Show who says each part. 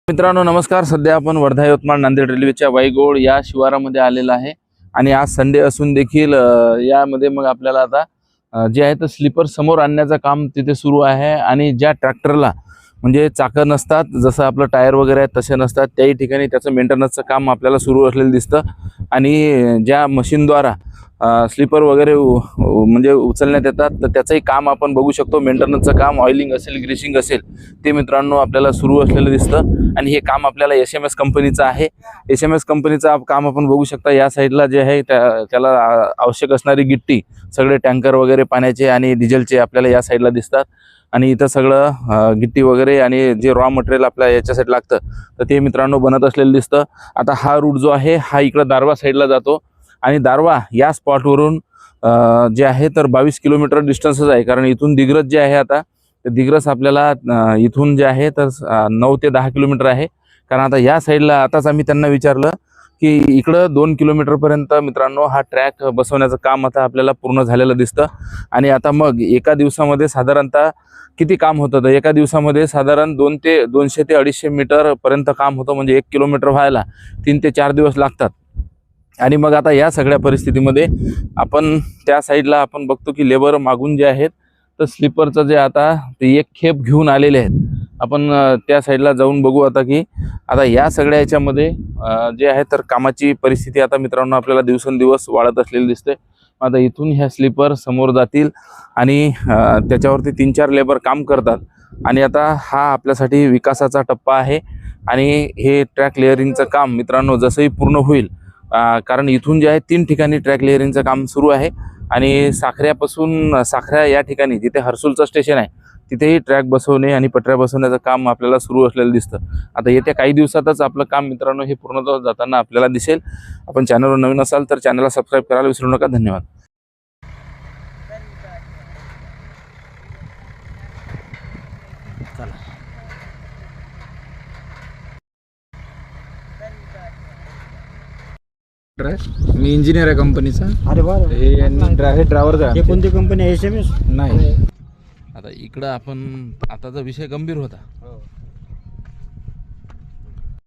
Speaker 1: मित्रांनो नमस्कार। सध्या आपण वर्धा यवतमाळ नांदेड रेल्वेच्या वाईगोड या शिवारामध्ये आलेला आहे आणि आज संडे असून देखील यामध्ये मग आपल्याला आता जे आहे तर स्लीपर समोर आणण्याचं काम तिथे सुरू आहे आणि ज्या ट्रॅक्टरला म्हणजे चाकं नसतात, जसं आपलं टायर वगैरे आहे तसे नसतात, त्याही ठिकाणी त्याचं मेंटेनन्सचं काम आपल्याला सुरू असलेलं दिसतं आणि ज्या मशीनद्वारा स्लीपर वगैरे म्हणजे उचलण्यात येतात तर त्याचंही काम आपण बघू शकतो। मेंटेनन्सचं काम, ऑइलिंग असेल, ग्रीसिंग असेल, ते मित्रांनो आपल्याला सुरू असलेलं दिसतं आणि हे काम आपल्याला SMS कंपनीचं आहे। SMS कंपनीचं काम आपण बघू शकता। या साईडला जे आहे त्याला आवश्यक असणारी गिट्टी, सगळे टँकर वगैरे पाण्याचे आणि डिझेलचे आपल्याला या साईडला दिसतात आणि इथं सगळं गिट्टी वगैरे आणि जे रॉ मटेरियल आपल्या याच्यासाठी लागतं तर ते मित्रांनो बनत असलेलं दिसतं। आता हा रूट जो आहे हा इकडं दारवा साईडला जातो आणि दारवा या स्पॉटवरून जे आहे तर 22 किलोमीटर डिस्टन्सच आहे, कारण इथून दिग्रस जे आहे आता तर दिग्रस आपल्याला इथून जे आहे तर 9 ते 10 किलोमीटर आहे। कारण आता या साईडला आताच आम्ही त्यांना विचारलं की इकडं 2 किलोमीटरपर्यंत मित्रांनो हा ट्रॅक बसवण्याचं काम आता आपल्याला पूर्ण झालेलं दिसतं आणि आता मग एका दिवसामध्ये साधारणतः किती काम होतं तर एका दिवसामध्ये साधारण 200 ते 250 मीटरपर्यंत काम होतं, म्हणजे 1 किलोमीटर व्हायला 3 ते 4 दिवस लागतात। आणि मग आता या सगळ्या परिस्थितीमध्ये आपण त्या साईडला आपण बघतो की लेबर मागून जे आहेत तर स्लीपरचं जे आता ते एक खेप घेऊन आलेले आहेत। आपण त्या साईडला जाऊन बघू आता की आता या सगळ्या याच्यामध्ये जे आहे तर कामाची परिस्थिती आता मित्रांनो आपल्याला दिवसेंदिवस वाढत असलेली दिसते। आता इथून ह्या स्लीपर समोर जातील आणि त्याच्यावरती 3-4 लेबर काम करतात आणि आता हा आपल्यासाठी विकासाचा टप्पा आहे आणि हे ट्रॅक लेअरिंगचं काम मित्रांनो जसंही पूर्ण होईल, कारण इथून जे आहे 3 ठिकाणी ट्रॅक लेअरिंगचं काम सुरू आहे आणि साखऱ्या या ठिकाणी जिथे हर्सुलचं स्टेशन आहे तिथेही ट्रॅक बसवणे आणि पटऱ्या बसवण्याचं काम आपल्याला सुरू असलेलं दिसतं। आता येत्या काही दिवसातच आपलं काम मित्रांनो हे पूर्णतः जाताना आपल्याला दिसेल। आपण चॅनलवर नवीन असाल तर चॅनलला सबस्क्राईब करायला विसरू नका। धन्यवाद।
Speaker 2: मी इंजिनियर आहे कंपनीचा।
Speaker 3: अरे वा,
Speaker 2: हे ड्रायव्हर
Speaker 3: हे कोणती कंपनी आहे? SMS
Speaker 2: नाही।
Speaker 1: आता इकडं आपण आताचा विषय गंभीर होता